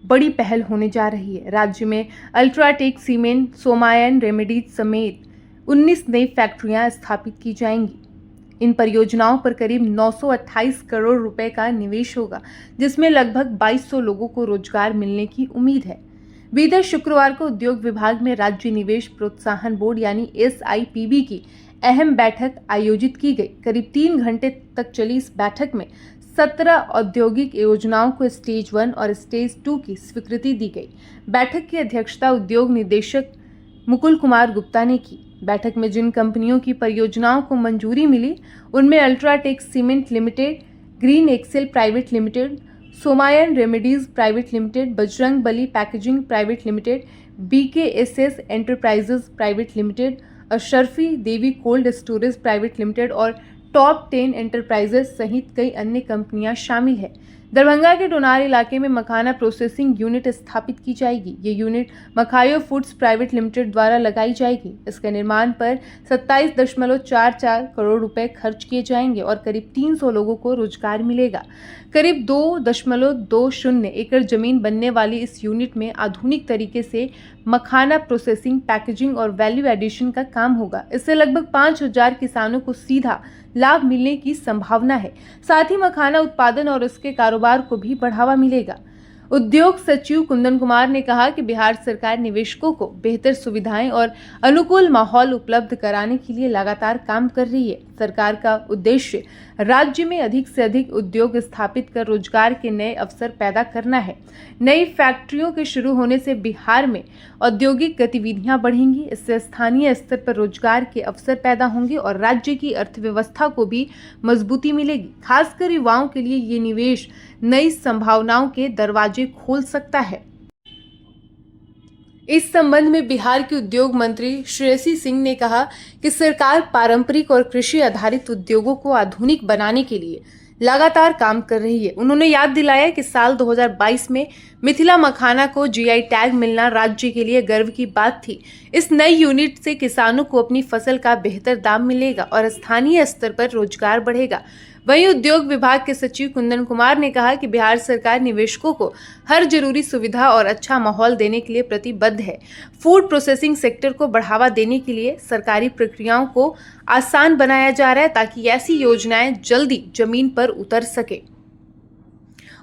बड़ी पहल होने जा रही है। राज्य में अल्ट्राटेक सीमेंट, सोमायन रेमेडीज समेत 19 नई फैक्ट्रियां स्थापित की जाएंगी। इन परियोजनाओं पर करीब 928 करोड़ रुपए का निवेश होगा, जिसमें लगभग 2200 लोगों को रोजगार मिलने की उम्मीद है। बीते शुक्रवार को उद्योग विभाग में राज्य निवेश प्रोत्साहन बोर्ड यानी SIPB की अहम बैठक आयोजित की गई। करीब 3 घंटे तक चली इस बैठक में 17 औद्योगिक योजनाओं को स्टेज 1 और स्टेज 2 की स्वीकृति दी गई। बैठक की अध्यक्षता उद्योग निदेशक मुकुल कुमार गुप्ता ने की। बैठक में जिन कंपनियों की परियोजनाओं को मंजूरी मिली उनमें UltraTech cement limited, Green Excel private limited, Somayan remedies private limited, Bajrang Bali packaging private limited, BKSS enterprises private limited, Ashrafi Devi cold storage private limited और टॉप 10 एंटरप्राइजेज सहित कई अन्य कंपनियां शामिल है। दरभंगा के डोनार इलाके में मखाना प्रोसेसिंग यूनिट स्थापित की जाएगी। ये यूनिट मखायो फूड्स प्राइवेट लिमिटेड द्वारा लगाई जाएगी। इसके निर्माण पर 27.44 करोड़ रुपए खर्च किए जाएंगे और करीब 300 लोगों को रोजगार मिलेगा। करीब 2.20 एकड़ जमीन बनने वाली इस यूनिट में आधुनिक तरीके से मखाना प्रोसेसिंग, पैकेजिंग और वैल्यू एडिशन का काम होगा। इससे लगभग 5000 किसानों को सीधा लाभ मिलने की संभावना है। साथ ही मखाना उत्पादन और इसके कारोबार को भी बढ़ावा मिलेगा। उद्योग सचिव कुंदन कुमार ने कहा कि बिहार सरकार निवेशकों को बेहतर सुविधाएं और अनुकूल माहौल उपलब्ध कराने के लिए लगातार काम कर रही है। सरकार का उद्देश्य राज्य में अधिक से अधिक उद्योग स्थापित कर रोजगार के नए अवसर पैदा करना है। नई फैक्ट्रियों के शुरू होने से बिहार में औद्योगिक गतिविधियां बढ़ेंगी। इससे स्थानीय स्तर पर रोजगार के अवसर पैदा होंगे और राज्य की अर्थव्यवस्था को भी मजबूती मिलेगी। खासकर युवाओं के लिए ये निवेश नई संभावनाओं के दरवाजे खोल सकता है। इस संबंध में बिहार के उद्योग मंत्री श्रेयसी सिंह ने कहा कि सरकार पारंपरिक और कृषि आधारित उद्योगों को आधुनिक बनाने के लिए लगातार काम कर रही है। उन्होंने याद दिलाया कि साल 2022 में मिथिला मखाना को GI टैग मिलना राज्य के लिए गर्व की बात थी। इस नई यूनिट से किसानों को अपनी फसल का बेहतर दाम मिलेगा और स्थानीय स्तर पर रोजगार बढ़ेगा। वहीं उद्योग विभाग के सचिव कुंदन कुमार ने कहा कि बिहार सरकार निवेशकों को हर जरूरी सुविधा और अच्छा माहौल देने के लिए प्रतिबद्ध है। फूड प्रोसेसिंग सेक्टर को बढ़ावा देने के लिए सरकारी प्रक्रियाओं को आसान बनाया जा रहा है ताकि ऐसी योजनाएं जल्दी जमीन पर उतर सके।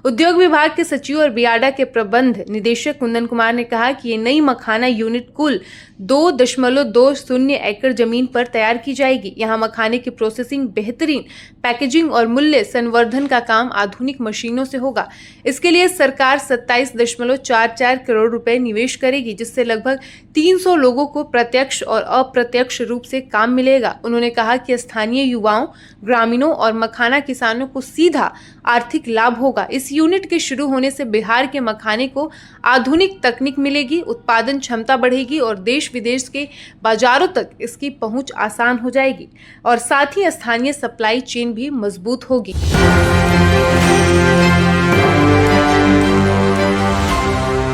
उद्योग विभाग के सचिव और बियाडा के प्रबंध निदेशक कुंदन कुमार ने कहा कि ये नई मखाना यूनिट कुल 2.20 एकड़ जमीन पर तैयार की जाएगी। यहाँ मखाने की प्रोसेसिंग, बेहतरीन पैकेजिंग और मूल्य संवर्धन का काम आधुनिक मशीनों से होगा। इसके लिए सरकार 27.44 करोड़ रुपए निवेश करेगी, जिससे लगभग 300 लोगों को प्रत्यक्ष और अप्रत्यक्ष रूप से काम मिलेगा। उन्होंने कहा कि स्थानीय युवाओं, ग्रामीणों और मखाना किसानों को सीधा आर्थिक लाभ होगा। इस यूनिट के शुरू होने से बिहार के मखाने को आधुनिक तकनीक मिलेगी, उत्पादन क्षमता बढ़ेगी और देश विदेश के बाजारों तक इसकी पहुंच आसान हो जाएगी और साथ ही स्थानीय सप्लाई चेन भी मजबूत होगी।